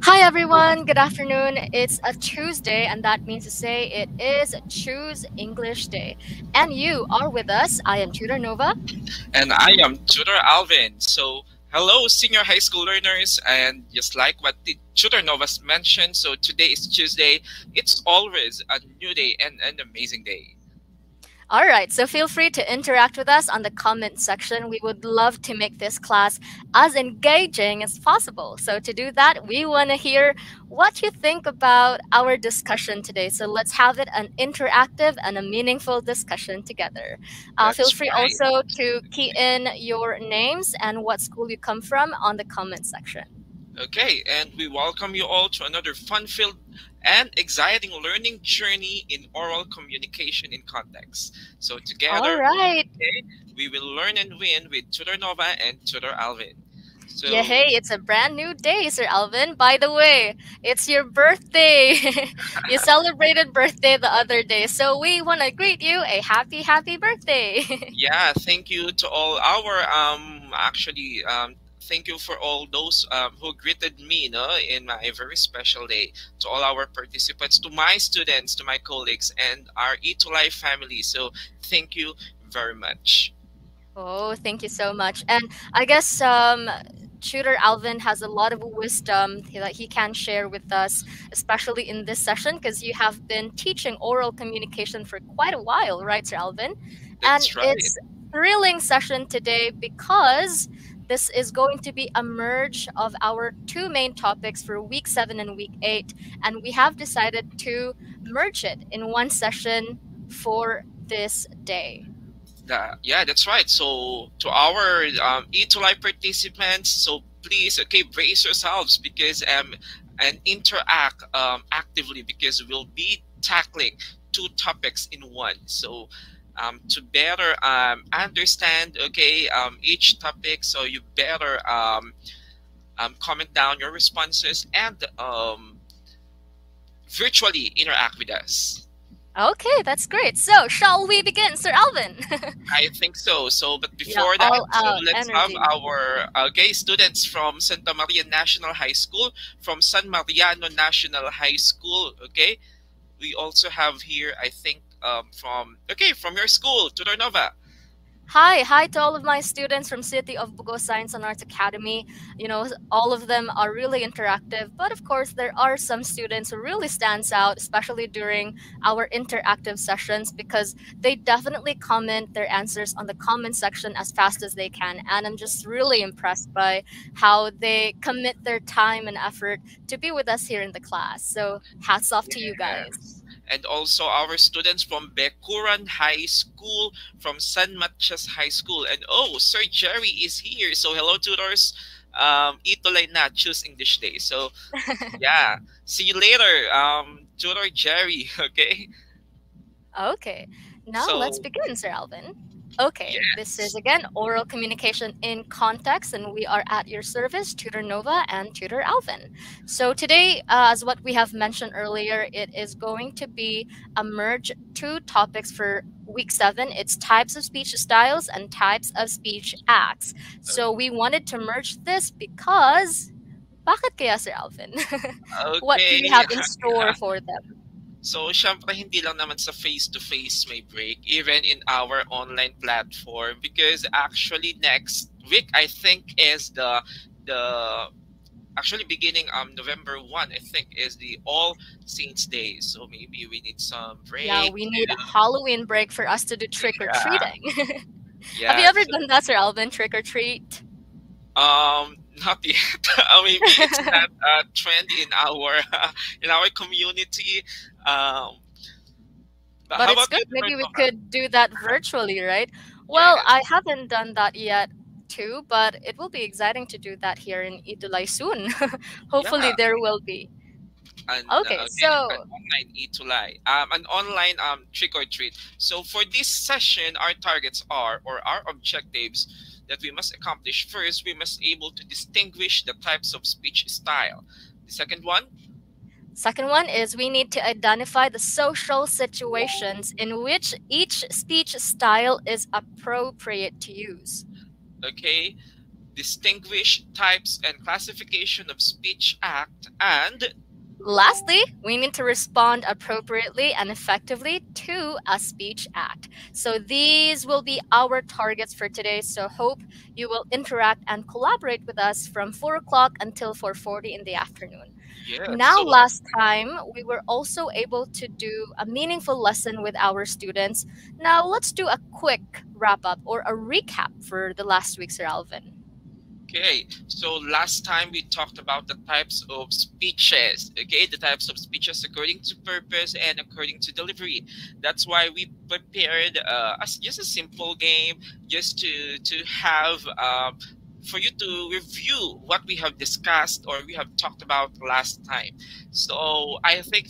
Hi everyone, good afternoon. It's a Tuesday, and that means to say it is Choose English Day. And you are with us. I am Tutor Nova. And I am Tutor Alvin. So, hello, senior high school learners. And just like what the Tutor Novas mentioned, so today is Tuesday. It's always a new day and an amazing day. All right, so feel free to interact with us on the comment section. We would love to make this class as engaging as possible. So, to do that, we want to hear what you think about our discussion today. So, let's have it an interactive and a meaningful discussion together. Feel That's free right. also to key in your names and what school you come from on the comment section. Okay, and we welcome you all to another fun filled and exciting learning journey in oral communication in context. So, All together, right. okay, we will learn and win with Tutor Nova and Tutor Alvin. Yeah, So, hey, it's a brand new day, Sir Alvin. By the way, it's your birthday. You celebrated birthday the other day, so we want to greet you a happy birthday. yeah, thank you to all our thank you for all those who greeted me, in my very special day. To all our participants, to my students, to my colleagues, and our E to Life family. So thank you very much. Oh, thank you so much. And I guess Tutor Alvin has a lot of wisdom that he can share with us, especially in this session, because you have been teaching oral communication for quite a while, right, Sir Alvin? And That's right. it's thrilling session today because this is going to be a merge of our two main topics for week 7 and week 8, and we have decided to merge it in one session for this day. Yeah, that's right. So to our E to Life participants, so please, okay, brace yourselves because and interact actively because we'll be tackling two topics in one. So to better understand, okay, each topic, so you better comment down your responses and virtually interact with us. Okay, that's great. So, shall we begin, Sir Alvin? I think so. So, but Yeah, before that, all so out let's have energy. our gay students from Santa Maria National High School, from San Mariano National High School. Okay, we also have here, I think, from your school, Tudor Nova. Hi to all of my students from City of Bugo Science and Arts Academy. You know, all of them are really interactive, but of course there are some students who really stands out, especially during our interactive sessions because they definitely comment their answers on the comment section as fast as they can, and I'm just really impressed by how they commit their time and effort to be with us here in the class. So, hats off to you guys. Yes. And also our students from Bekuran High School, from San Matias High School. And oh, Sir Jerry is here. So hello, tutors. Ituloy na, choose English Day. So yeah, see you later, tutor Jerry. Okay. Okay, now let's So begin, Sir Alvin. Okay, this is yes. again oral communication in context, and we are at your service, Tutor Nova and Tutor Alvin. So, today, as what we have mentioned earlier, it is going to be a merge two topics for week 7. It's types of speech styles and types of speech acts. So, we wanted to merge this because. Bakit kaya, Sir Alvin? What do Okay. you have in store for them? So, syempre, hindi lang naman sa face-to-face may break, even in our online platform. Because actually, next week, I think, is the actually beginning November 1, I think, is the All Saints Day. So maybe we need some Yeah, break we to need a Halloween break for us to do trick or yeah, treating. Have you yeah. ever done that, Sir Alvin? Trick or treat? Not yet. Maybe it's not a trend in our community. Um, but But how it's about good. you, Maybe we Nova? could do that virtually, right? Well, I Yes. haven't done that yet too, but it will be exciting to do that here in Idulay soon. Hopefully, Yeah. there will be. An Okay, again an so online e-to-lie, an online trick or treat. So for this session, our targets are, or our objectives that we must accomplish. First, we must able to distinguish the types of speech style. The second one, second one is we need to identify the social situations in which each speech style is appropriate to use. okay. distinguish types and classification of speech act, and lastly, we need to respond appropriately and effectively to a speech act. So these will be our targets for today. So hope you will interact and collaborate with us from 4 o'clock until 4:40 in the afternoon. yeah, Now, so last time, we were also able to do a meaningful lesson with our students. Now, let's do a quick wrap up or a recap for the last week, Sir Alvin. okay, so last time we talked about the types of speeches, okay, the types of speeches according to purpose and according to delivery. That's why we prepared just a simple game, just to have for you to review what we have discussed or we have talked about last time. So I think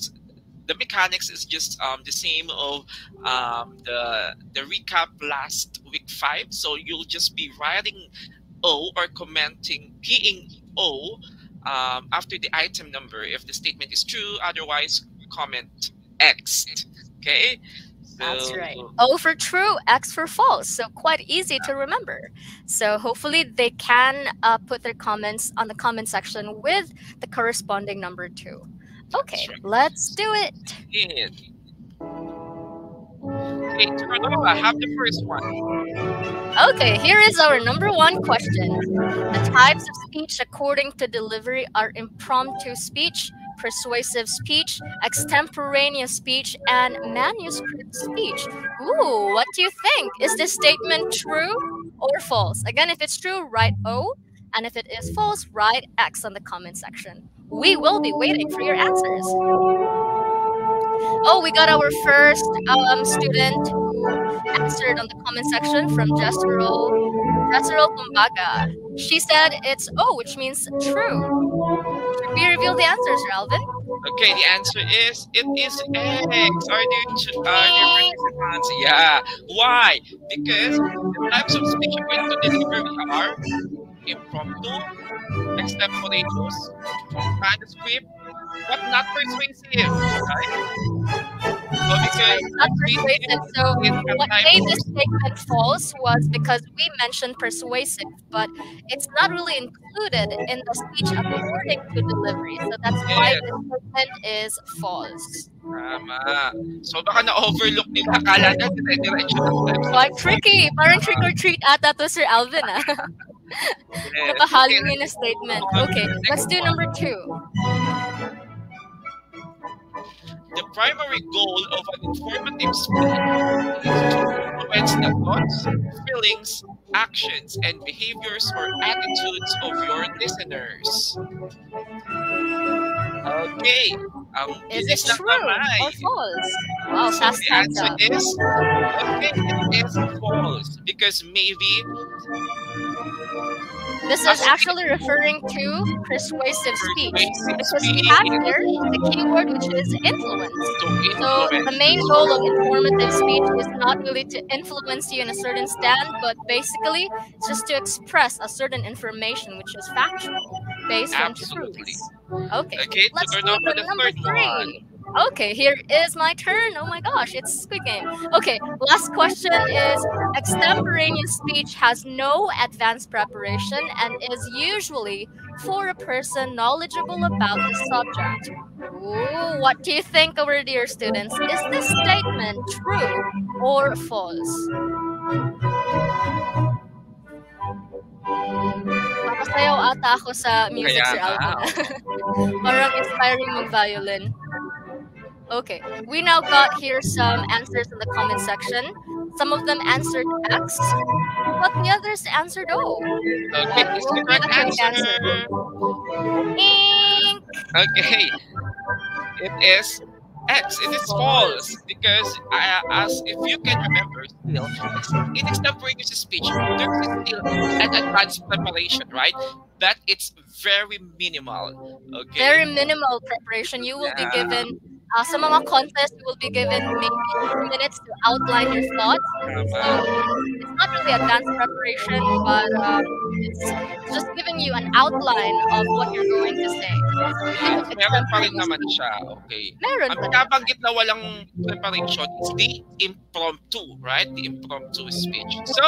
the mechanics is just the same of the recap last week 5. So you'll just be writing O or commenting peeing O after the item number if the statement is true. Otherwise, comment X. Okay. That's right. O for true, X for false. So quite easy to remember. So hopefully they can put their comments on the comment section with the corresponding number 2. Okay, right. let's do it. Yeah. Okay, Turnova, have the first one. Okay, here is our number 1 question. The types of speech according to delivery are impromptu speech, persuasive speech, extemporaneous speech, and manuscript speech. Ooh, what do you think? Is this statement true or false? Again, if it's true, write O, and if it is false, write X on the comment section. We will be waiting for your answers. Oh, we got our first student who answered on the comment section from Jesserol Kumbaga. She said it's O, which means true. Should we reveal the answers, Alvin? Okay, the answer is it is X. Are there participants? Yeah. Why? Because the types of speech according to delivery are impromptu, extemporaneous, manuscript, but not persuasive, right? So because not persuasive. So what made this statement false was because we mentioned persuasive, but it's not really included in the speech according to delivery. So that's why the statement is false. Tama. So baka na-overlook nila. Akala na dire-diretso ng Quite tricky. Parang trick or treat ata to Sir Alvin. Napahalo na statement. Okay, let's do number 2. The primary goal of an informative speech is to influence the thoughts, feelings, actions, and behaviors or attitudes of your listeners. Okay. Is it true or false? Wow, so the answer is okay, it is false because maybe this is actually referring to persuasive speech because we have here the keyword which is influence. So the main goal of informative speech is not really to influence you in a certain stand, but basically it's just to express a certain information which is factual based on truths. Okay, let's do the number 3. Okay, here is my turn. Oh my gosh, it's Squid Game. Okay, last question is extemporaneous speech has no advanced preparation and is usually for a person knowledgeable about the subject. Ooh, what do you think, our dear students? Is this statement true or false? Papasayaw ata ako sa music, Sir Alvin. Parang inspiring mag-violin. Okay, we now got here some answers in the comment section. Some of them answered X, but the others answered O. Okay, is the correct answer. Ink. Okay, it is X. It is false because, as if you can remember, still in extemporaneous speech, there is still an advanced preparation, right? But it's very minimal. Okay. Very minimal preparation. You will be given. Sa mga contest, you will be given maybe 2 minutes to outline your thoughts. So it's not really advanced preparation, but it's just giving you an outline of what you're going to say. Meron pa rin naman siya. Okay. Meron ang nabanggit na walang preparation is the impromptu, right? The impromptu speech. So,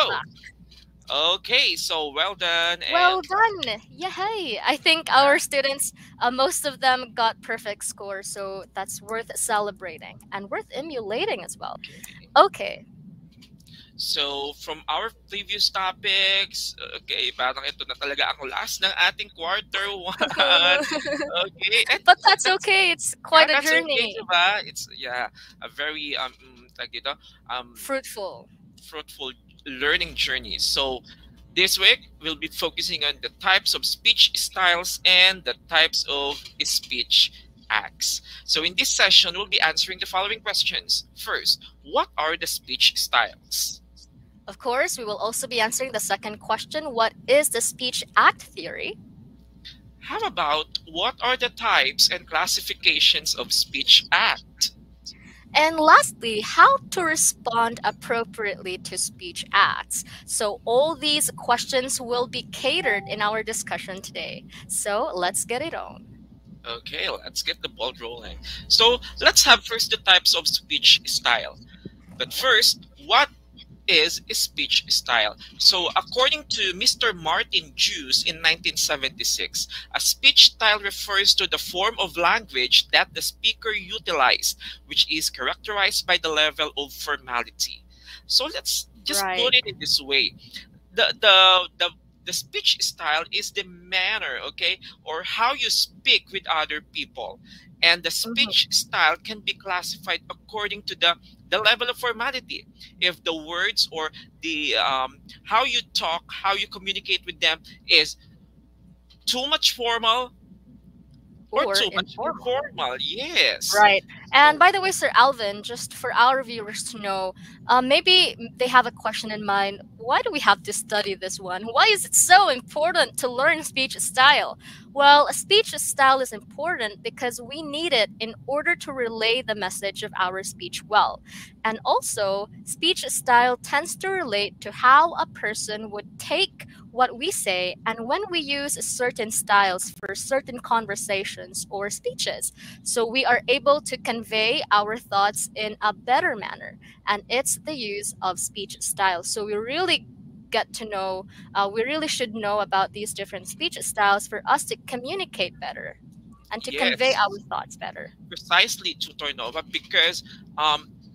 Okay, so well done. Well And done. Yay. I think our students, most of them got perfect scores, so that's worth celebrating and worth emulating as well. okay. Okay. So from our previous topics, okay, parang ito na talaga ang last ng ating quarter one. Okay, and But that's that's okay. It's yeah, quite a that's okay, journey. diba? It's yeah, a very tag dito, um Fruitful. fruitful learning journey. So this week we'll be focusing on the types of speech styles and the types of speech acts. So in this session we'll be answering the following questions. First, what are the speech styles? Of course, we will also be answering the second question: what is the speech act theory? How about what are the types and classifications of speech act? And lastly, how to respond appropriately to speech acts. So, all these questions will be catered in our discussion today. So, let's get it on. Okay, let's get the ball rolling. So let's have first the types of speech style. But first, what is speech style? So according to Mr. Martin Juice in 1976, a speech style refers to the form of language that the speaker utilized, which is characterized by the level of formality. So let's just Right. put it in this way. The speech style is the manner, okay, or how you speak with other people, and the Mhm. speech style can be classified according to the level of formality. If the words or the how you talk, how you communicate with them is too much formal or Or too much informal. informal, yes. Right. And So by the way, Sir Alvin, just for our viewers to know, maybe they have a question in mind. Why do we have to study this one? Why is it so important to learn speech style? Well, a speech style is important because we need it in order to relay the message of our speech well. And also, speech style tends to relate to how a person would take what we say and when we use certain styles for certain conversations or speeches. So we are able to convey our thoughts in a better manner. And it's the use of speech styles. So we really get to know, we really should know about these different speech styles for us to communicate better and to convey yes, our thoughts better. precisely, Tutor Nova, because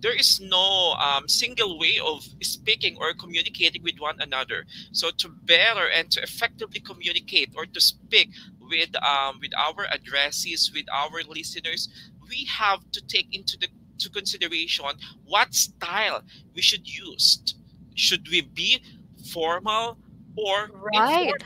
there is no single way of speaking or communicating with one another. So to better and to effectively communicate or to speak with our addressees, with our listeners, we have to take into the to consideration what style we should use. Should we be formal or Right. informal?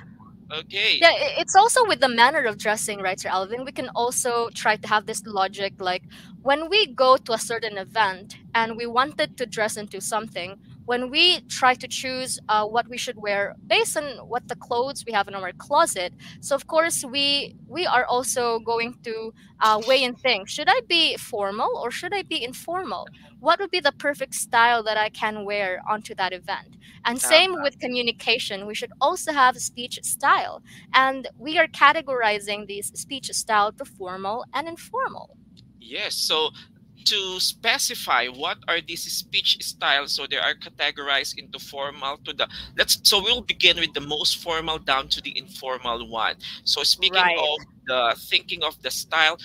Okay. Yeah, it's also with the manner of dressing, right, Sir Alvin? We can also try to have this logic like when we go to a certain event and we wanted to dress into something, when we try to choose what we should wear based on what the clothes we have in our closet, so of course we are also going to weigh and think: should I be formal or should I be informal? What would be the perfect style that I can wear onto that event? And same Tama. with communication, we should also have speech style. And we are categorizing these speech style to formal and informal. Yes. So to specify what are these speech styles, so they are categorized into formal to the let's so we'll begin with the most formal down to the informal one. So speaking Right. of the thinking of the style,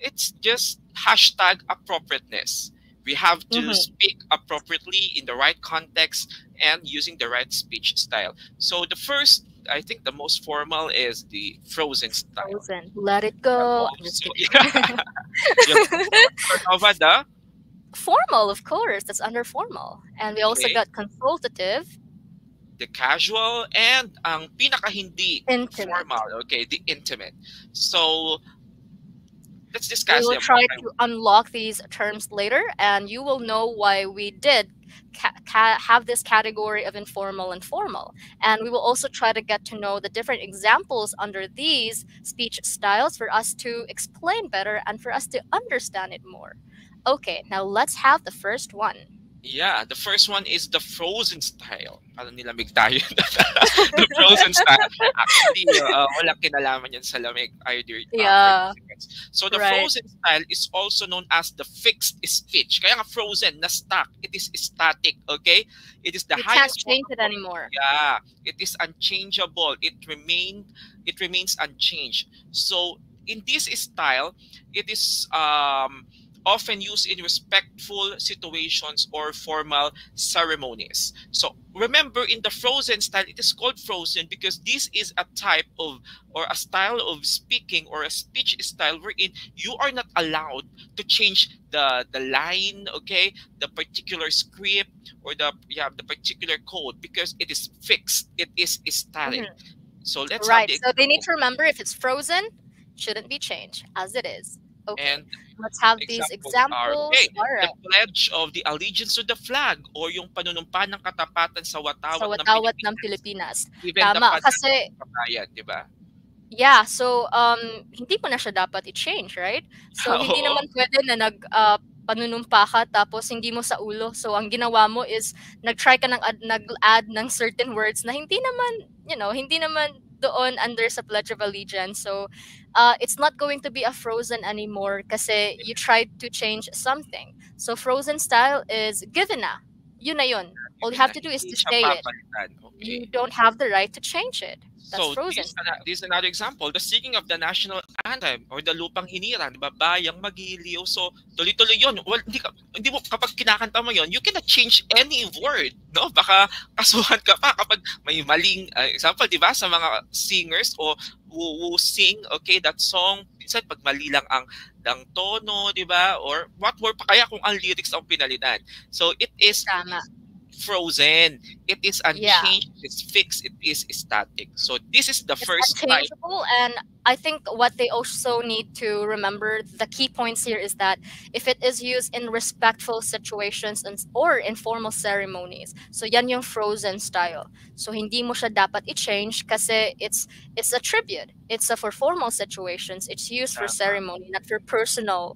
it's just hashtag appropriateness. We have to Mm-hmm. speak appropriately in the right context and using the right speech style. So the first, I think the most formal is the frozen style. Frozen. Let it The go. I'm just most, kidding. yeah, the Nova, the Formal, of course. That's under formal. And we also okay, got consultative, the casual, and ang pinaka hindi intimate. formal, okay, the intimate. So let's We discuss will them one try by to unlock these terms later, and you will know why we did have this category of informal and formal. And we will also try to get to know the different examples under these speech styles for us to explain better and for us to understand it more. Okay, now let's have the first one. Yeah, the first one is the frozen style. Parang nilamig tayo. The frozen style. Actually, walang kinalaman yan sa lamig, either Yeah, participants. So the right. frozen style is also known as the fixed speech. Kaya nga frozen, na stuck. It is static, okay? It is the You can't highest form change of it anymore. yeah. It is unchangeable. It remains unchanged. So in this style, it is often used in respectful situations or formal ceremonies. So remember, in the frozen style, it is called frozen because this is a type of or a style of speaking or a speech style wherein you are not allowed to change the line, okay, the particular script or the particular code because it is fixed. It is static. Mhm. So let's have Right. the So they need example. to remember if it's frozen, shouldn't be changed as it is. Okay. And Let's have these examples are, okay, examples. All the right. pledge of the allegiance to the flag or yung panunumpa ng katapatan sa Sa watawat ng watawat ng Pilipinas. Pilipinas. Even the Tama. panahon Kasi ng kabayan, di ba? yeah, so hindi mo na siya dapat i-change, right? So hindi Oo. naman pwede na panunumpa ka tapos hindi mo sa ulo. So ang ginawa mo is nag-try ka nag-add ng certain words na hindi naman, hindi naman doon under sa Pledge of Allegiance. So it's not going to be a frozen anymore kasi you tried to change something. So frozen style is given na. Yun na yun. All you Yun have na, to do is hindi to siya say it. papalitan. You Okay. don't have the right to change it. That's So frozen. this is another example, the singing of the national anthem or the lupang hinirang, di ba? Bayang Magiliw. So tuloy-tuloy yun. Well, hindi mo, kapag kinakanta mo yun, you cannot change any word, no? Baka kasuhan ka pa kapag may maling example, di ba? Sa mga singers o who sing, okay, that song, minsan pag mali lang ang tono, di ba? Or what more pa kaya kung ang lyrics ang pinalitan. So it is Tama. frozen. It is Yeah. unchanged. It's fixed. It is static. So this is the It's first type. unchangeable, and I think what they also need to remember, the key points here is that if it is used in respectful situations or informal ceremonies, so yan yung frozen style. So hindi mo siya dapat i-change kasi it's a tribute. It's for formal situations. It's used for ceremony, not for personal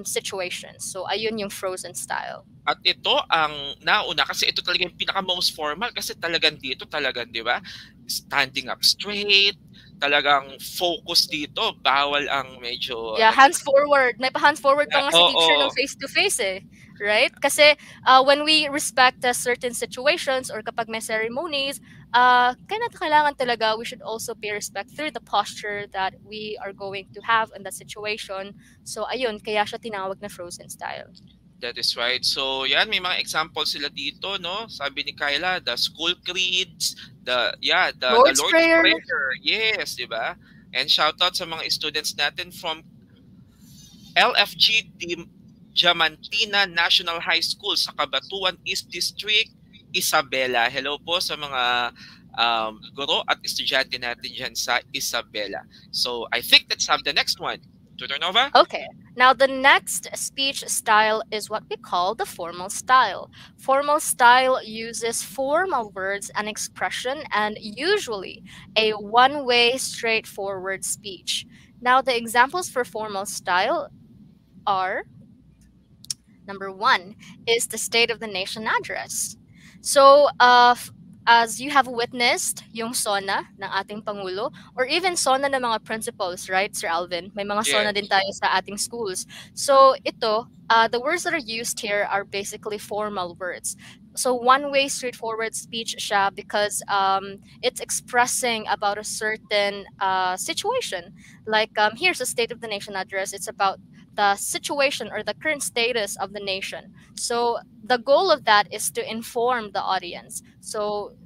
situations. So ayun yung frozen style. At ito ang nauna kasi ito talaga yung pinaka most formal kasi talagang dito talagang, di ba? Standing up straight, talagang focus dito, bawal ang medyo Yeah, hands forward. May pa-hands forward pa nga si teacher oo. nung face-to-face eh. Right? Kasi when we respect certain situations or kapag may ceremonies, kailangan talaga we should also pay respect through the posture that we are going to have in that situation. So ayun, kaya siya tinawag na frozen style. That is right. So, yan, may mga examples sila dito, no? Sabi ni Kyla, the school creeds, the Lord's Lord's Prayer. Prayer. Yes, di ba? And shout out sa mga students natin from LFG Diamantina National High School sa Cabanatuan East District, Isabela. Hello po sa mga guro at estudyante natin dyan sa Isabela. So, I think let's have the next one. Tutor Nova? Okay. Now, the next speech style is what we call the formal style. Formal style uses formal words and expression and usually a one-way, straightforward speech. Now, the examples for formal style are, number one is the State of the Nation address. So, as you have witnessed, yung SONA ng ating Pangulo, or even SONA ng mga principals, right, Sir Alvin? May mga SONA din tayo sa ating schools. So, ito, the words that are used here are basically formal words. So, one-way, straightforward speech siya because it's expressing about a certain situation. Like, here's the State of the Nation address. It's about the situation or the current status of the nation. So the goal of that is to inform the audience. So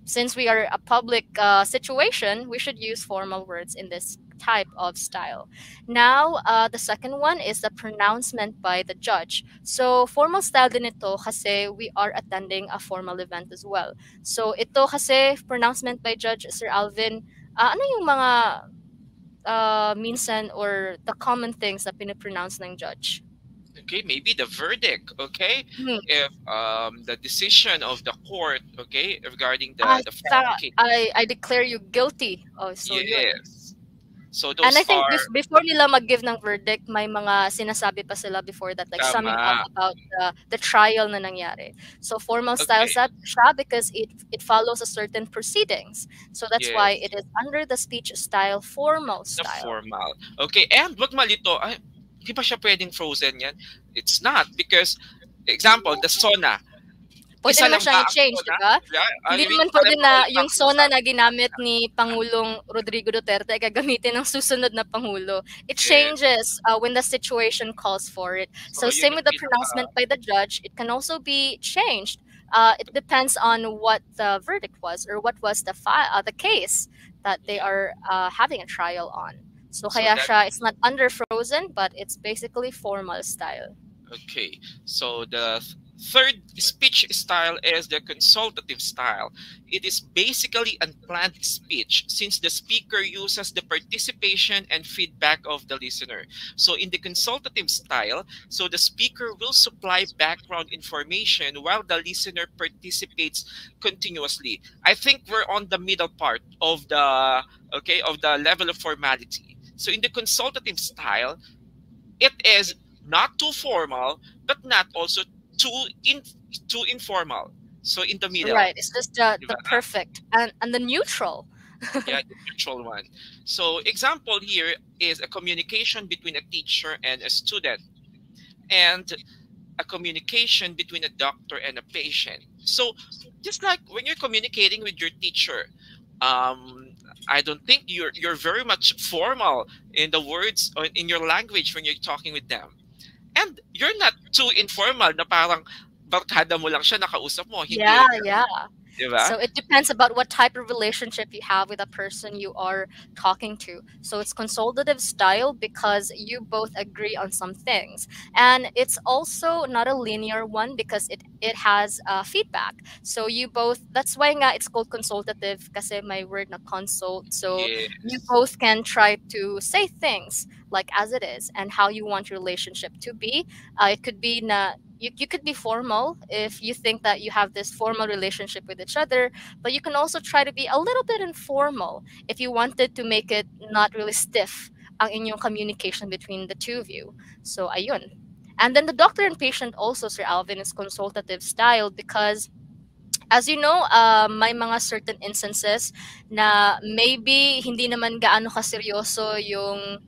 since we are a public situation, we should use formal words in this type of style. Now, the second one is the pronouncement by the judge. So formal style din ito kasi we are attending a formal event as well. So ito kasi pronouncement by Judge Sir Alvin, ano yung mga minsan or the common things na pinopronounce ng judge? Okay, maybe the verdict, okay? Hmm. If the decision of the court, okay, regarding the case. I declare you guilty. Oh, so yun. Yes. So And those I think are before nila mag-give ng verdict, may mga sinasabi pa sila before that, like summing up tama. about the trial na nangyari. So formal style Okay. siya because it follows a certain proceedings. So that's why Yes. it is under the speech style, formal The style. formal. Okay, and wag malito, ay, di ba siya pwedeng frozen yan? It's not because, example, the SONA. Pwede Isa naman lang siyang ba ang i-change, 'di SONA? ba? Yeah, I Hindi mean, naman pwede pareho na kayo yung SONA mag-usap. na ginamit ni Pangulong Rodrigo Duterte ay gagamitin ng susunod na pangulo. It Yes. changes when the situation calls for it. So, So yun same ang with the pinaka, pronouncement by the judge, it can also be changed. It depends on what the verdict was or what was the case that they are having a trial on. So so kaya that, siya, it's not under frozen, but it's basically formal style. okay. So the third speech style is the consultative style. It is basically unplanned speech since the speaker uses the participation and feedback of the listener. So in the consultative style, so the speaker will supply background information while the listener participates continuously. I think we're on the middle part of the, okay, of the level of formality. So in the consultative style, it is not too formal, but not also too in too informal. So in the middle, Right. It's just the diba? perfect and the neutral. Yeah, the neutral one. So example here is a communication between a teacher and a student, and a communication between a doctor and a patient. So just like when you're communicating with your teacher, um, I don't think you're very much formal in the words or in your language when you're talking with them. And you're not too informal na parang barkada mo lang siya, nakausap mo, hindi Yeah, rin yeah. ganun, di ba? So it depends about what type of relationship you have with a person you are talking to. So it's consultative style because you both agree on some things. And it's also not a linear one because it has feedback. So you both, that's why nga it's called consultative kasi may word na consult. So you Yes. both can try to say things like as it is and how you want your relationship to be. It could be na you could be formal if you think that you have this formal relationship with each other, but you can also try to be a little bit informal if you wanted to make it not really stiff ang inyong communication between the two of you. So ayun. And then the doctor and patient also, Sir Alvin, is consultative style because as you know, may mga certain instances na maybe hindi naman gaano kaseryoso yung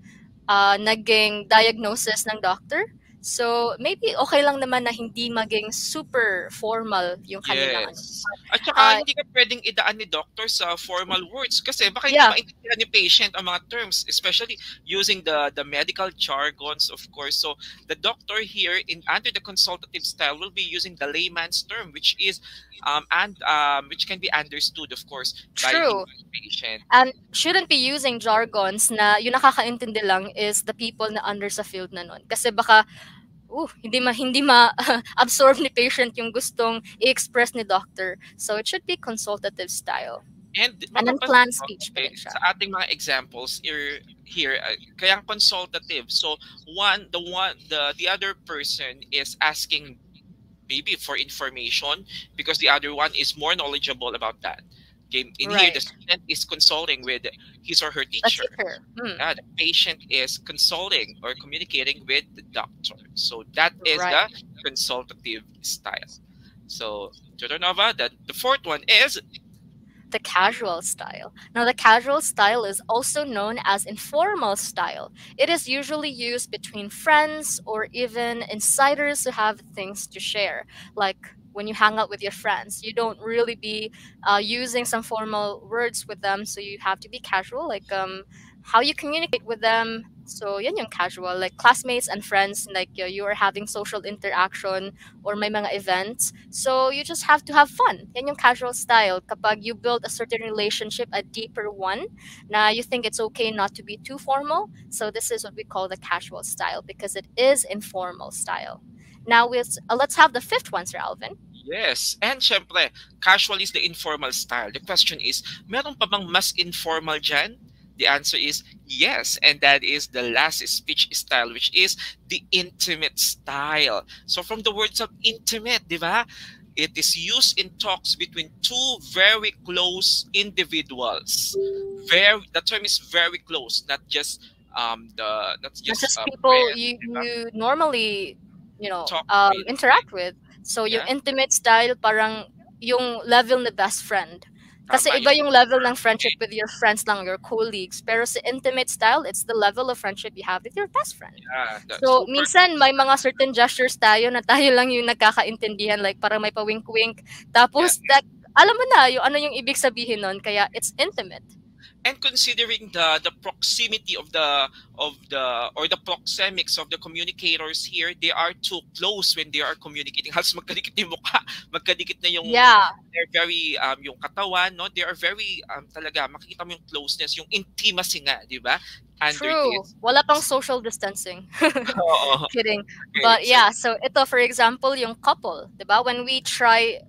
naging diagnosis ng doctor. So, maybe okay lang naman na hindi maging super formal yung kanilang ano. Yes. At saka Uh, hindi ka pwedeng idaan ni doctor sa formal words kasi baka hindi yeah, maintindihan ni patient ang mga terms, especially using the medical jargons, of course. So the doctor here in under the consultative style will be using the layman's term, which is and which can be understood, of course, by the true. patient. And shouldn't be using jargons na yung nakakaintindi lang is the people na under sa field na nun. Kasi baka hindi ma absorb ni patient yung gustong i-express ni doctor. So it should be consultative style. And And then mapapansin planned mo, speech pa okay, rin siya. sa ating mga examples here, kaya consultative. So the other person is asking maybe for information because the other one is more knowledgeable about that. Okay, in here, the Right. student is consulting with his or her The teacher. teacher. The patient is consulting or communicating with the doctor. So that is Right. the consultative style. So, Jodornova, the fourth one is The casual style. Now, the casual style is also known as informal style. It is usually used between friends or even insiders who have things to share. Like when you hang out with your friends, you don't really be using some formal words with them, so you have to be casual, like how you communicate with them. So, yan yung casual, like classmates and friends, like you are having social interaction or may mga events. So you just have to have fun. Yan yung casual style. Kapag you build a certain relationship, a deeper one, na you think it's okay not to be too formal. So this is what we call the casual style because it is informal style. Now let's have the fifth one, Sir Alvin. yes. And syempre, casual is the informal style. The question is, meron pa bang mas informal dyan? The answer is yes, and that is the last speech style, which is the intimate style. So from the words of intimate, di ba? it is used in talks between two very close individuals. Very, the term is very close, not just the not Not just just a people friend, diba? you normally, Talk with, interact with. So yung yeah, intimate style parang yung level na best friend. Kasi tama iba yung yung level ng friendship with your friends lang, your colleagues. Pero sa intimate style, it's the level of friendship you have with your best friend. yeah, the So, super minsan may mga certain gestures tayo na tayo lang yung nagkakaintindihan. Like, parang may pa-wink-wink. yeah. Tapos, alam mo na yung ano yung ibig sabihin nun. Kaya, it's intimate. And considering the proximity of the or the proxemics of the communicators here, they are too close when they are communicating. Halos magkadikit na yung mukha, magkadikit na yung Yeah, they're very yung katawan, no? They are very talaga makikita mo yung closeness, yung intimacy nga, di ba? Under true. this. Wala pang social distancing. Oo. Kidding. Okay. But So yeah, so ito for example, yung couple, 'di ba? When we try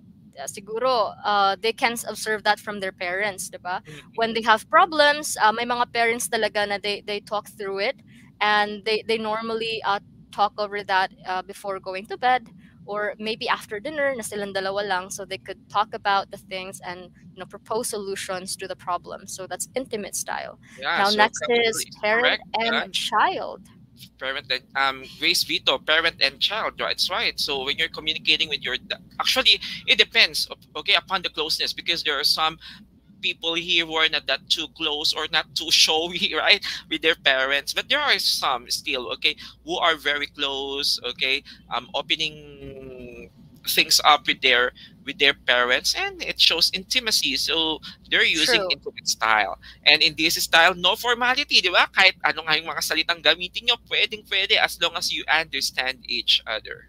siguro they can observe that from their parents, 'di ba? When they have problems, may mga parents talaga na they talk through it and they normally talk over that before going to bed or maybe after dinner na silang dalawa lang so they could talk about the things and propose solutions to the problem. So that's intimate style. yeah, Now so next couple is is parent correct. and Yeah. child. Parent and Grace Vito, parent and child, right? It's right. So when you're communicating with your actually it depends, okay, upon the closeness, because there are some people here who are not that too close or not too showy, right, with their parents, but there are some still, okay, who are very close, okay, opening things up with their parents, and it shows intimacy. So they're using True. intimate style, and in this style, no formality, di ba? Kahit ano nga yung mga salitang gamitin nyo, pwedeng pwede, as long as you understand each other.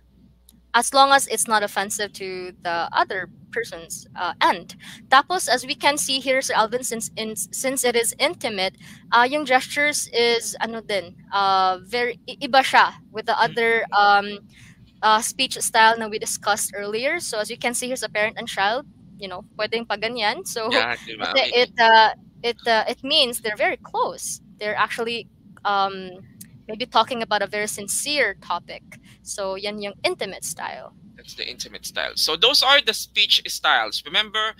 As long as it's not offensive to the other person's end. Tapos, as we can see here, Sir Alvin, since it is intimate, yung gestures is ano din, very iba siya with the other speech style na we discussed earlier. So as you can see, here's a parent and child. Pwedeng pa ganyan. So Yeah, di ba? kasi it means they're very close. They're actually maybe talking about a very sincere topic. So yan yung intimate style. That's the intimate style. So those are the speech styles. Remember,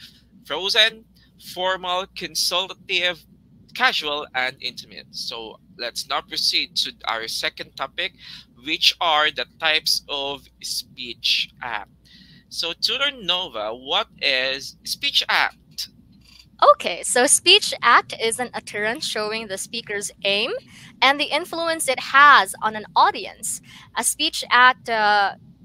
frozen, formal, consultative, casual, and intimate. So let's now proceed to our second topic, which are the types of speech act. So Tudor Nova, what is speech act? Okay, so speech act is an utterance showing the speaker's aim and the influence it has on an audience. A speech act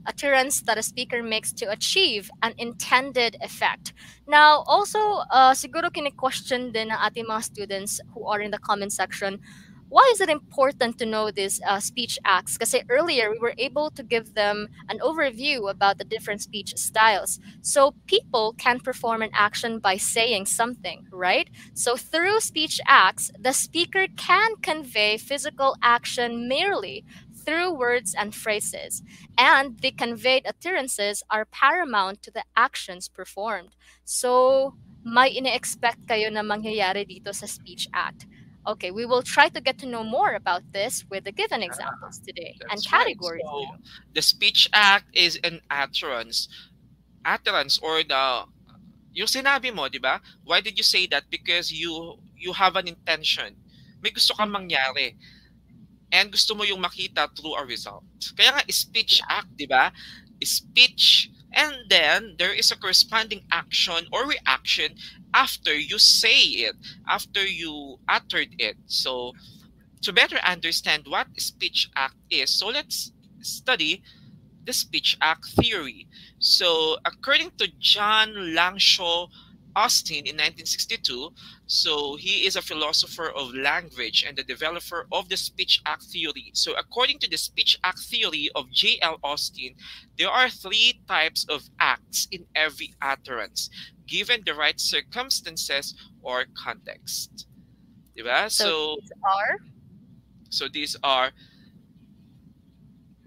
utterance that a speaker makes to achieve an intended effect. Now, also, siguro kini-question din ng ating mga students who are in the comment section, why is it important to know these speech acts? Because earlier we were able to give them an overview about the different speech styles. So people can perform an action by saying something, right? So through speech acts, the speaker can convey physical action merely through words and phrases, and the conveyed utterances are paramount to the actions performed. So, may ine-expect kayo na mangyayari dito sa speech act. Okay, we will try to get to know more about this with the given examples today and That's right. categories So too. the speech act is an utterance or the yung sinabi mo, di ba? Why did you say that? Because you have an intention. May gusto kang mangyari. And gusto mo yung makita through a result. Kaya nga speech act, di ba? Speech, and then there is a corresponding action or reaction after you say it, after you uttered it. So to better understand what speech act is, so let's study the speech act theory. So according to John Langshaw Austin in 1962, so he is a philosopher of language and the developer of the speech act theory. So according to the speech act theory of J.L. Austin, there are three types of acts in every utterance, given the right circumstances or context. Diba? So these are So these are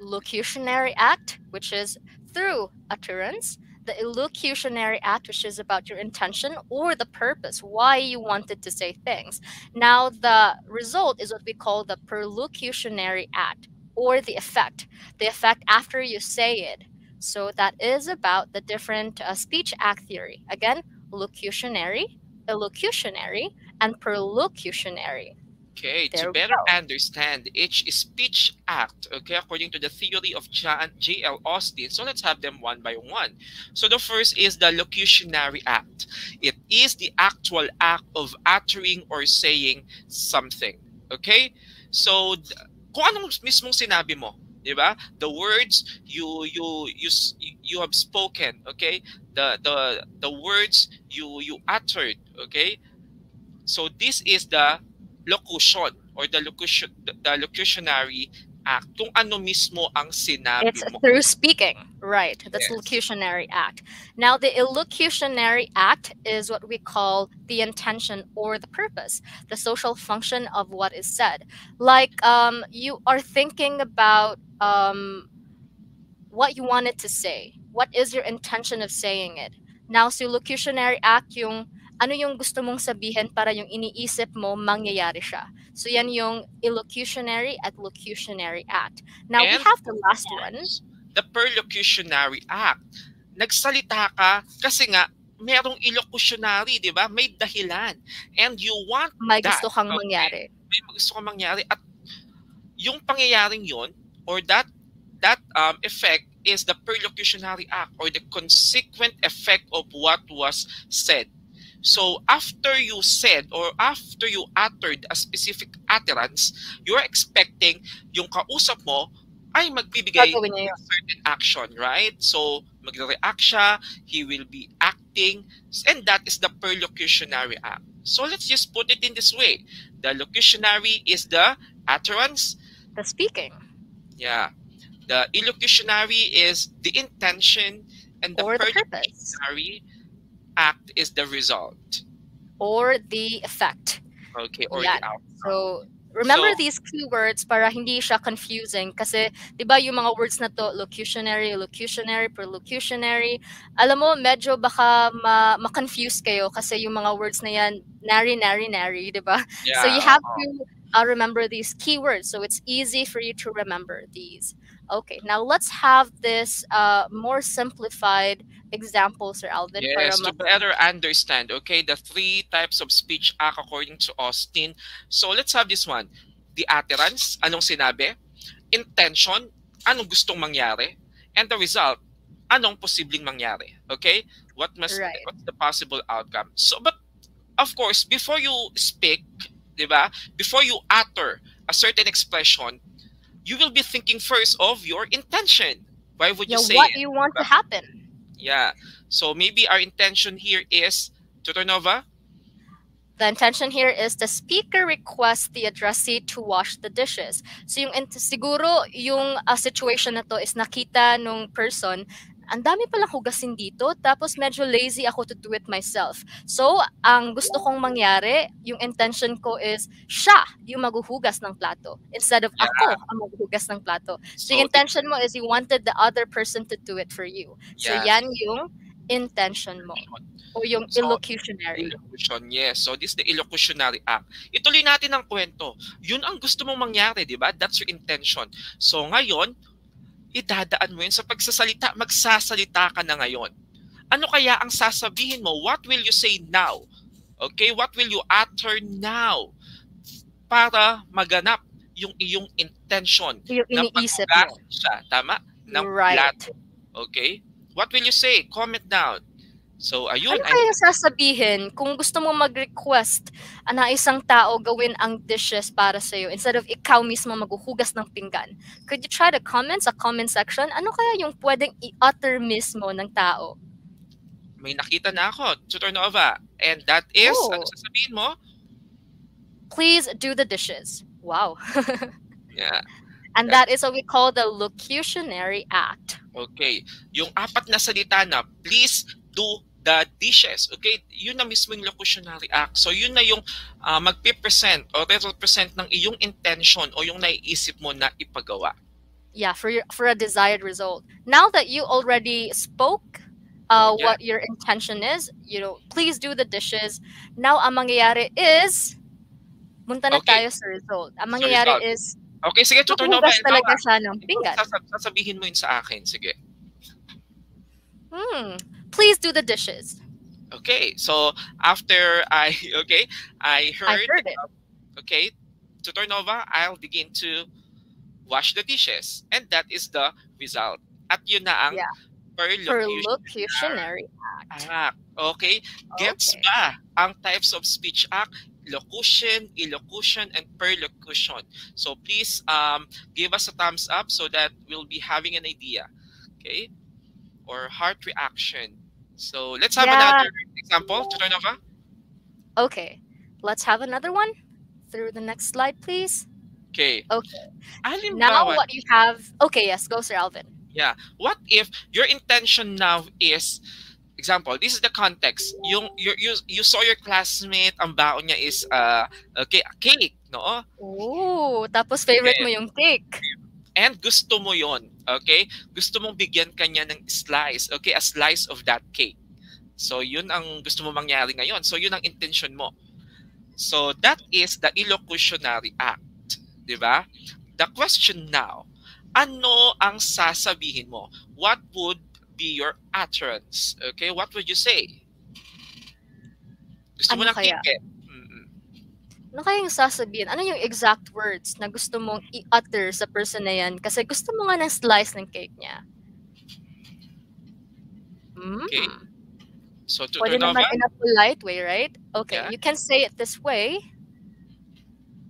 locutionary act, which is through utterance, the illocutionary act, which is about your intention or the purpose, why you wanted to say things. Now, the result is what we call the perlocutionary act or the effect after you say it. So that is about the different speech act theory. Again, locutionary, illocutionary, and perlocutionary. Okay, to There we better go. understand each speech act, okay, according to the theory of John J.L. Austin, so let's have them one by one. So the first is the locutionary act. It is the actual act of uttering or saying something. Okay? So, kung anong mismong sinabi mo, di ba? The words you have spoken, okay? The words you uttered, okay? So this is the locution or the locutionary act. Kung ano mismo ang It's sinabi mo. through speaking, right? That's the Yes. locutionary act. Now, the illocutionary act is what we call the intention or the purpose, the social function of what is said. Like you are thinking about what you wanted to say. What is your intention of saying it? Now, sa locutionary act, yung ano yung gusto mong sabihin para yung iniisip mo, mangyayari siya. So, yan yung illocutionary at locutionary act. Now, we And have the of last one. course, the perlocutionary act. Nagsalita ka kasi nga merong illocutionary, di ba? May dahilan. And you want May that. gusto kang Okay? mangyari. May gusto kang mangyari. At yung pangyayaring yon or that effect is the perlocutionary act or the consequent effect of what was said. So after you said or after you uttered a specific utterance, you're expecting yung kausap mo ay magbibigay Gagawin niya ng yun. certain action, right? So magre-react siya, he will be acting, and that is the perlocutionary act. So let's just put it in this way. The locutionary is the utterance. The speaking. Yeah. The illocutionary is the intention, and the Or the purpose. perlocutionary act is the result. Or the effect. Okay, or Yan. the outcome. So, remember So, these keywords para hindi siya confusing kasi 'di ba yung mga words na to locutionary, locutionary, perlocutionary, alam mo medyo baka ma-confuse kayo kasi yung mga words na yan nary, 'di ba? So you yeah, have to remember these keywords so it's easy for you to remember these. Okay, now let's have this more simplified example, Sir Alvin, para yes, to better understand, okay, the three types of speech act according to Austin. So let's have this one. The utterance, anong sinabi? Intention, anong gustong mangyari? And the result, anong posibleng mangyari? Okay? Right. What's the possible outcome? So, but of course, before you speak, di ba? Before you utter a certain expression, you will be thinking first of your intention. Why would you say what it? you want to Diba? happen. Yeah. So maybe our intention here is, Tutor Nova? The intention here is the speaker requests the addressee to wash the dishes. So yung siguro yung situation na to is nakita nung person, ang dami palang hugasin dito, tapos medyo lazy ako to do it myself. So, ang gusto kong mangyari, yung intention ko is, siya yung maghuhugas ng plato instead of ako ang maghuhugas ng plato. So, yung intention mo is you wanted the other person to do it for you. So, yan yung intention mo. O yung illocutionary. Illocution, yes. So this is the illocutionary act. Ituloy natin ang kwento. Yun ang gusto mong mangyari, di ba? That's your intention. So ngayon, idadaan mo yun sa pagsasalita. Magsasalita ka na ngayon. Ano kaya ang sasabihin mo? What will you say now? Okay? What will you utter now? Para maganap yung iyong intention. Yung iniisip mo. mo. Siya, tama? Ng plato. Okay? What will you say? Comment down. So, ayun. Ano kaya sasabihin kung gusto mo mag-request na isang tao gawin ang dishes para sa'yo instead of ikaw mismo maghuhugas ng pinggan? Could you try to comment sa comment section? Ano kaya yung pwedeng i-utter mismo ng tao? May nakita na ako, Tutor Nova. And that is, ano sasabihin mo? Please do the dishes. Wow. Yeah. And that is what we call the locutionary act. Okay. Yung apat na salita na, please do the dishes. Okay? Yun na mismo yung locutionary act. So, yun na yung magpipresent or represent ng iyong intention o yung naiisip mo na ipagawa. Yeah, for a desired result. Now that you already spoke what your intention is, please do the dishes. Now, ang mangyayari is, munta na tayo sa result. Ang mangyayari is, okay, sige, Tutor Nova. Hugas talaga siya ng pinggan. Sasabihin mo yun sa akin. Sige. Hmm. Please do the dishes. Okay, so after I okay, I I heard heard it. okay, Tutor Nova, I'll begin to wash the dishes, and that is the result. At yun na ang Yeah. perlocution Perlocutionary act. act. Okay, gets Okay. ba ang types of speech act? Locution, elocution, and perlocution. So please give us a thumbs up so that we'll be having an idea. Okay, or heart reaction. So let's have Yeah. another example, Tutor Nova. Okay. Let's have another one. Through the next slide, please. Okay. Okay. Now Halimbawa, what you have. Okay, yes, go, Sir Alvin. yeah. What if your intention now is, example, this is the context. You saw your classmate, ang baon niya is okay, a cake, no? Ooh, tapos favorite mo Okay. yung cake. And gusto mo yon, okay? Gusto mong bigyan kanya ng slice, okay? A slice of that cake. So yun ang gusto mo mangyari ngayon. So yun ang intention mo. So that is the illocutionary act, di ba? The question now, ano ang sasabihin mo? What would be your utterance? Okay, what would you say? Gusto mo Ano ng kaya? cake? Mm-mm. Ano kaya yung sasabihin? Ano yung exact words na gusto mong i-utter sa person na yan? Kasi gusto mo nga ng slice ng cake niya. Okay. Mm. So to Pwede naman in a polite way, right? Okay, Yeah. you can say it this way.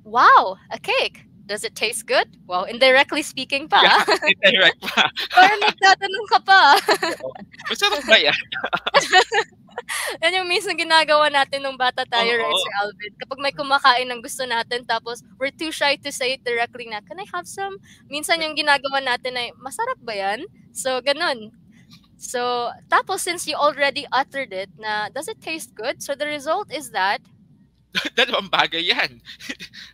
Wow, a cake. Does it taste good? Well, indirectly speaking pa. Yeah, indirect pa. Parang nagtatanong ka pa. Masarap ba yan? Yan yung minsan ginagawa natin nung bata tayo, right, Oo. Sir Alvin? Kapag may kumakain ng gusto natin, tapos we're too shy to say it directly na, can I have some? Minsan yung ginagawa natin ay, masarap ba yan? So, ganun. So, tapos since you already uttered it na, does it taste good? So, the result is that, Dalawang bagay yan.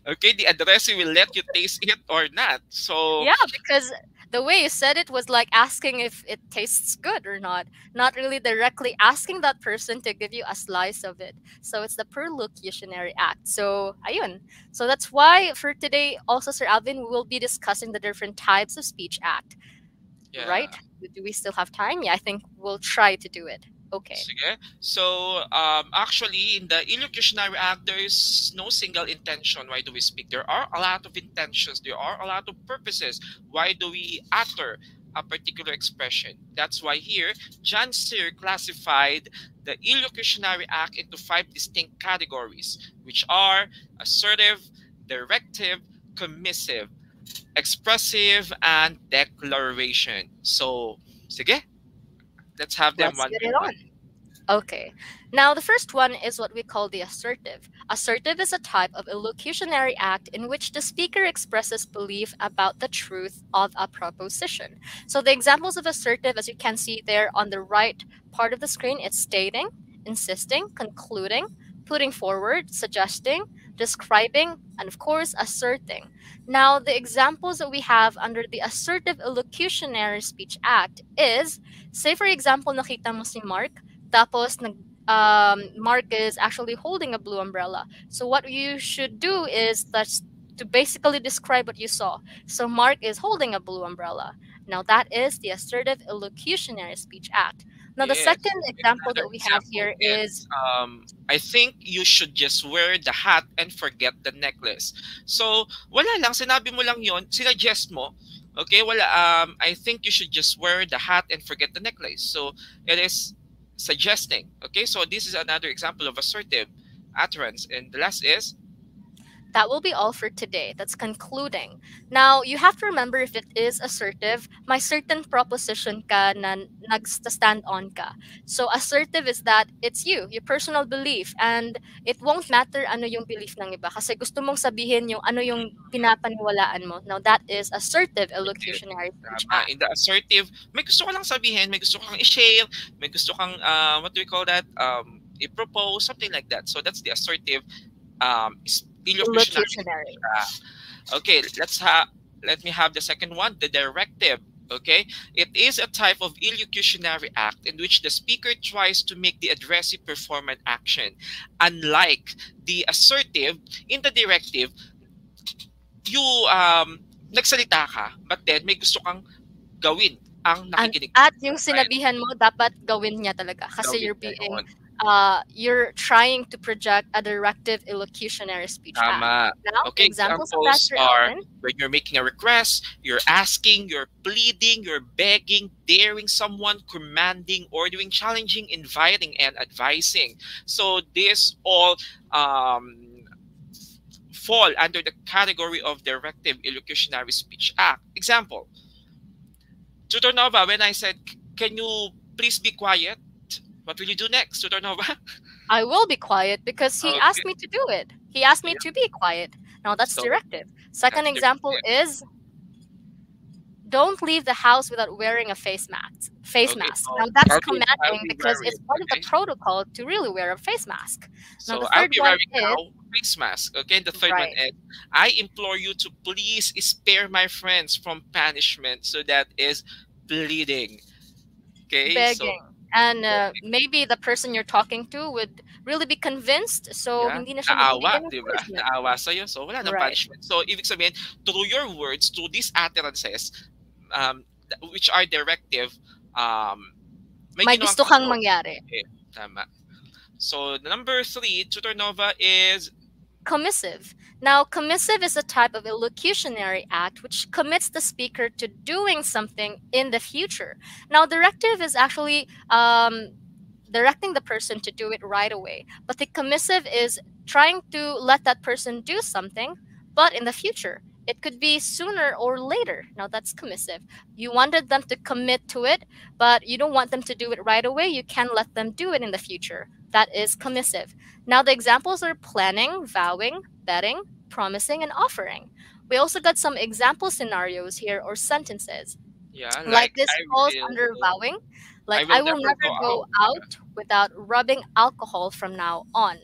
Okay, the addressee will let you taste it or not. So, yeah, because the way you said it was like asking if it tastes good or not really directly asking that person to give you a slice of it. So it's the perlocutionary act. So ayun. So that's why for today also, Sir Alvin, we will be discussing the different types of speech act. yeah. Right? Do we still have time? Yeah, I think we'll try to do it. Okay. Sige. So, actually, in the illocutionary act, there is no single intention. Why do we speak? There are a lot of intentions. There are a lot of purposes. Why do we utter a particular expression? That's why here, John Sear classified the illocutionary act into 5 distinct categories, which are assertive, directive, commissive, expressive, and declaration. So, sige. Let's have them Let's one get by it one. on. Okay. Now, the first one is what we call the assertive. Assertive is a type of illocutionary act in which the speaker expresses belief about the truth of a proposition. So, the examples of assertive, as you can see there on the right part of the screen, it's stating, insisting, concluding, putting forward, suggesting, describing, and of course, asserting. Now, the examples that we have under the assertive illocutionary speech act is, say for example, nakita mo si Mark, tapos Mark is actually holding a blue umbrella. So what you should do is that's to basically describe what you saw. So Mark is holding a blue umbrella. Now that is the assertive illocutionary speech act. Now the Yes. second example Another that we have example here is I think you should just wear the hat and forget the necklace. So, wala lang, sinabi mo lang yon, sinuggest mo, okay, wala, I think you should just wear the hat and forget the necklace. So, it is suggesting, okay? So, this is another example of assertive utterance. And the last is, that will be all for today. That's concluding. Now, you have to remember if it is assertive, may certain proposition ka na nag-stand on ka. So, assertive is that it's you, your personal belief, and it won't matter ano yung belief ng iba kasi gusto mong sabihin yung ano yung pinapaniwalaan mo. Now, that is assertive illocutionary speech act. in the assertive, may gusto ka lang sabihin, may gusto kang i-share, may gusto kang, what do we call that? I-propose, something like that. So, that's the assertive illocutionary. Okay, let me have the second one, the directive. Okay, it is a type of illocutionary act in which the speaker tries to make the addressee perform an action. Unlike the assertive, in the directive, you nagsalita ka, but then may gusto kang gawin. ang And nakikinig at sa'yo, yung right? sinabihan mo, dapat gawin niya talaga. Kasi Gawin niya yun. you're trying to project a directive illocutionary speech act. Tama. Now, Okay, examples of that, examples Sir are Alvin. when you're making a request, you're asking, you're pleading, you're begging, daring someone, commanding, ordering, challenging, inviting, and advising. So this all fall under the category of directive illocutionary speech act. Example, Tutor Nova, when I said, can you please be quiet? What will you do next, Tutor Nova? I will be quiet because he asked Okay. me to do it. He asked me Yeah. to be quiet. Now that's So directive. Second that's example directive. is don't leave the house without wearing a face mask. Face Okay, mask. Now so that's I'll commanding be because wearing. it's part of the Okay, protocol to really wear a face mask. Now so the I'll third be one wearing is now face mask. Okay, and the third one right, is I implore you to please spare my friends from punishment. So that is pleading. Okay, so begging. And maybe the person you're talking to would really be convinced, so yeah, hindi na siya naawa, magbibigay ng di ba? punishment. Naawa sa'yo, so wala nang Right. punishment. So ibig sabihin, through your words, through these utterances, which are directive, may May ginawang gusto kang kaso. mangyari. Okay, tama. So the number 3, Tutor Nova, is Commissive. Now, commissive is a type of illocutionary act which commits the speaker to doing something in the future. Now, directive is actually directing the person to do it right away, but the commissive is trying to let that person do something, but in the future. It could be sooner or later. Now, that's commissive. You wanted them to commit to it, but you don't want them to do it right away. You can let them do it in the future. That is commissive. Now, the examples are planning, vowing, betting, promising, and offering. We also got some example scenarios here or sentences. yeah, Like like this falls under vowing. I Like, will I will never go never go out. out without rubbing alcohol from now on.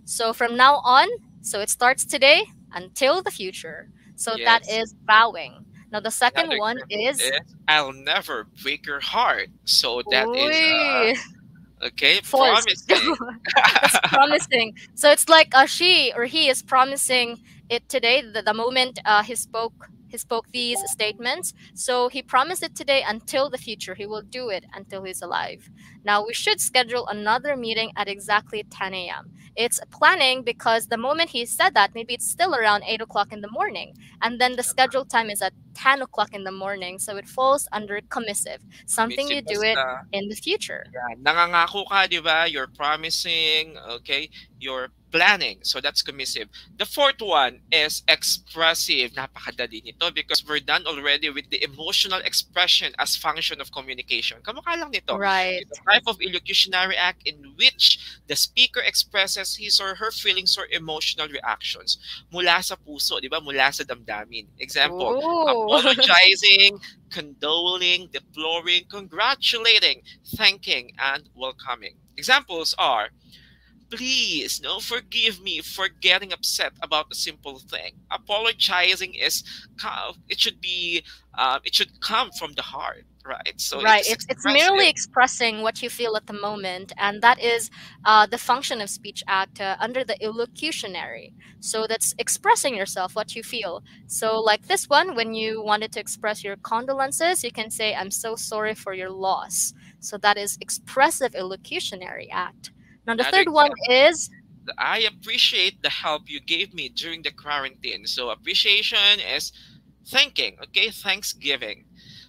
So, from now on, so it starts today until the future. So, that Yes. is vowing. Now, the second Another one example is, is I'll never break your heart. So that is uy, okay, forced. promising. That's promising. So it's like she or he is promising it today. The moment he spoke these statements. So he promised it today until the future. He will do it until he's alive. Now we should schedule another meeting at exactly 10 a.m. It's planning because the moment he said that, maybe it's still around 8 o'clock in the morning, and then the scheduled time is at 10 o'clock in the morning. So it falls under commissive, something Missing you do it basta in the future. yeah, nangangako ka, di ba? You're promising, okay? You're planning. So that's commissive. The fourth one is expressive. Napakadali nito because we're done already with the emotional expression as function of communication. Kamukha lang nito. Right. It's a type of illocutionary act in which the speaker expresses his or her feelings or emotional reactions mula sa puso, di ba? Mula sa damdamin. Example, Ooh. apologizing, condoling, deploring, congratulating, thanking, and welcoming. Examples are, please, no, forgive me for getting upset about a simple thing. Apologizing is, it should come from the heart, right? So Right. it's It's merely expressive. expressing what you feel at the moment, and that is the function of speech act under the illocutionary. So that's expressing yourself, what you feel. So like this one, when you wanted to express your condolences, you can say, "I'm so sorry for your loss." So that is expressive illocutionary act. Now the Another third one example, is I appreciate the help you gave me during the quarantine. So appreciation is thanking, okay? Thanksgiving.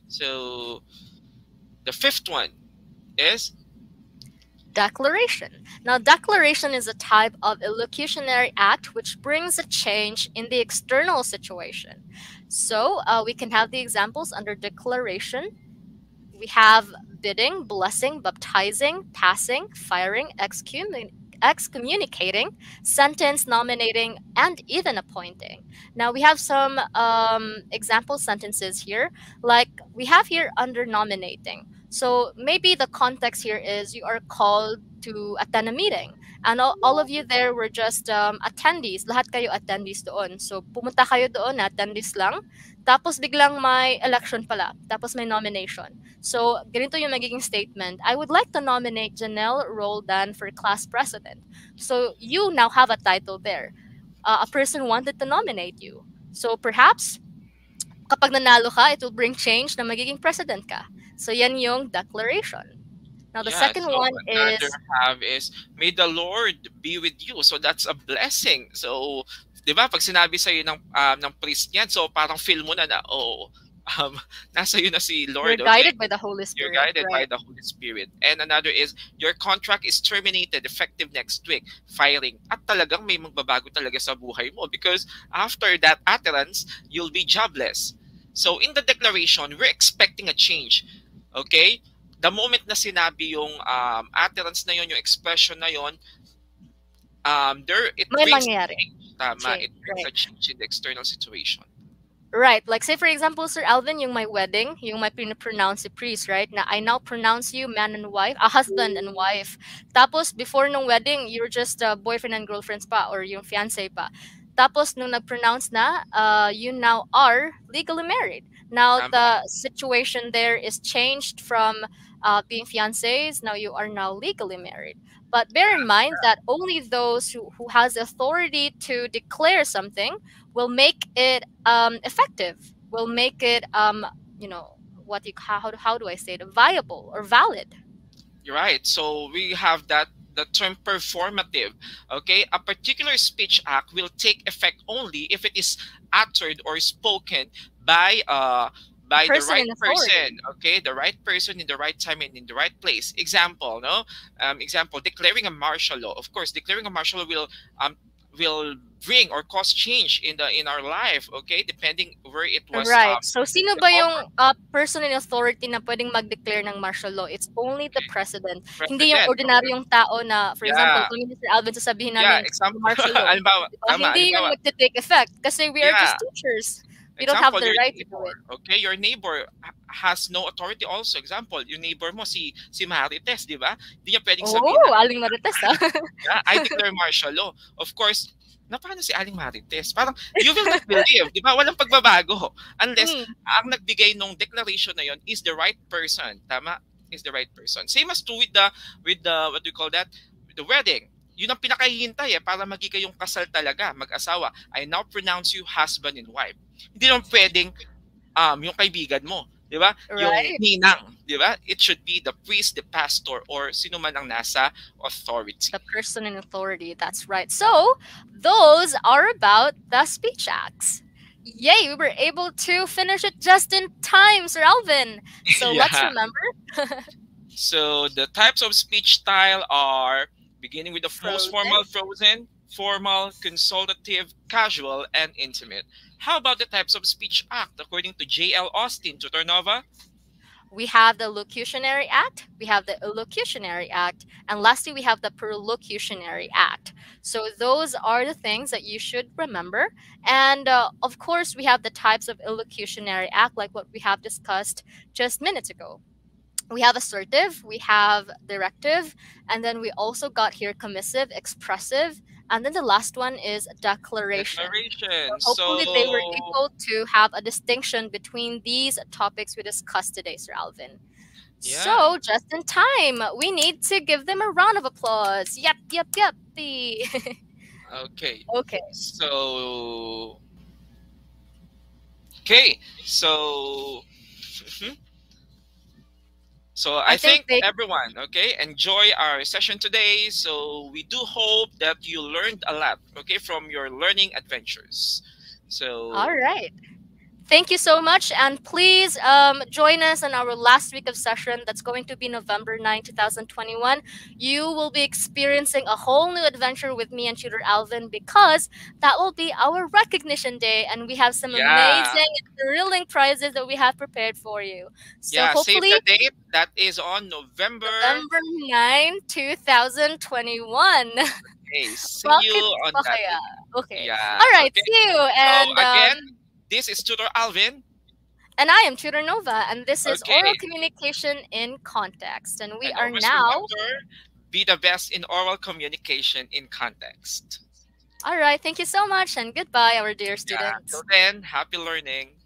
So the fifth one is declaration. Now, declaration is a type of illocutionary act which brings a change in the external situation. So, we can have the examples under declaration. We have bidding, blessing, baptizing, passing, firing, excommunicating, sentence, nominating, and even appointing. Now, we have some example sentences here, like we have here under nominating. So maybe the context here is you are called to attend a meeting. And all of you there were just attendees. Lahat kayo attendees doon. So pumunta kayo doon, attendees lang. Tapos biglang may election pala. Tapos may nomination. So ganito yung magiging statement. I would like to nominate Janelle Roldan for class president. So you now have a title there. A person wanted to nominate you. So perhaps kapag nanalo ka, it will bring change na magiging president ka. So yan yung declaration. Now the Yeah, second so one another is have is, may the Lord be with you. So that's a blessing. So, 'di ba, pag sinabi sa iyo ng priest niyan, so parang feel mo na oh, um, nasa iyo na si you're Lord, okay? guided by the Holy You're Spirit, guided by right? the Holy Spirit. And another is, your contract is terminated effective next week. Firing. At talagang may magbabago talaga sa buhay mo, because after that utterance, you'll be jobless. So in the declaration, we're expecting a change. Okay? The moment na sinabi yung utterance na yon, yung expression na yon, it May brings mangyayari. change. Tama, Change, it brings right. a change in the external situation. Right. Like say for example, Sir Alvin, yung my wedding, yung my pronounce si priest, right? Na I now pronounce you man and wife, a husband and wife. Tapos before nung wedding, you were just boyfriend and girlfriends pa or yung fiancé pa. Tapos nung nag-pronounce na, you now are legally married. Now Tama. the situation there is changed from being fiancés. Now you are now legally married. But bear in mind that only those who has authority to declare something will make it effective, will make it how do I say it, viable or valid. You're right. So we have that the term performative. Okay, a particular speech act will take effect only if it is uttered or spoken by the Person right in authority. person. Okay, the right person in the right time and in the right place. Example, no, example, declaring a martial law. Of course, declaring a martial law will bring or cause change in our life. Okay, depending where it was. Right. So sino ba Over. yung person in authority na pwedeng mag-declare ng martial law? It's only the Okay. president. Hindi yung President. ordinaryong tao na, for example, Yeah. kung Mr. Alvin sasabihin Yeah, namin example. martial law. Halimbawa, Diba? tama, Hindi yun halimbawa. magte-take effect kasi we are Yeah. just teachers. We don't have Example, the your right to do neighbor. it. Okay, your neighbor has no authority also. Example, your neighbor mo si Marites, di ba? Hindi niya pwedeng sabihin Oh, na, Aling Marites ah. yeah, I declare martial law. Of course, na paano si Aling Marites? Parang, you will not believe, di ba? Walang pagbabago. Unless, ang nagbigay nung declaration na yon is the right person. Tama? Is the right person. Same as to with the, what do you call that? With the wedding. Yun ang pinakahihintay para maging kayong kasal talaga, mag-asawa. I now pronounce you husband and wife. Hindi naman pwedeng yung kaibigan mo, di ba? Right. Yung ninang, di ba? It should be the priest, the pastor, or sino man ang nasa authority. The person in authority, that's right. So, those are about the speech acts. Yay, we were able to finish it just in time, Sir Alvin. So let's Yeah. remember. So the types of speech style are beginning with the most formal, frozen, formal, consultative, casual, and intimate. How about the types of speech act according to J.L. Austin, Tutor Nova? We have the locutionary act, we have the illocutionary act, and lastly, we have the perlocutionary act. So those are the things that you should remember. And of course, we have the types of illocutionary act, like what we have discussed just minutes ago. We have assertive, we have directive, and then we also got here commissive, expressive, and then the last one is declaration. So hopefully they were able to have a distinction between these topics we discussed today, Sir Alvin. Yeah. So just in time, we need to give them a round of applause. Yep. Okay. Okay. So So I think everyone, okay, enjoy our session today. So we do hope that you learned a lot, okay, from your learning adventures. So all right. Thank you so much, and please join us on our last week of session. That's going to be November 9, 2021. You will be experiencing a whole new adventure with me and Tutor Alvin, because that will be our recognition day, and we have some amazing and thrilling prizes that we have prepared for you. So hopefully, save the date. That is on November 9, 2021. Okay, see you on that day. Okay. Yeah. All right, see you. And so again, this is Tutor Alvin. And I am Tutor Nova, and this is Oral Communication in Context. And we are now... be the best in oral communication in context. All right, thank you so much, and goodbye, our dear students. Till then, happy learning.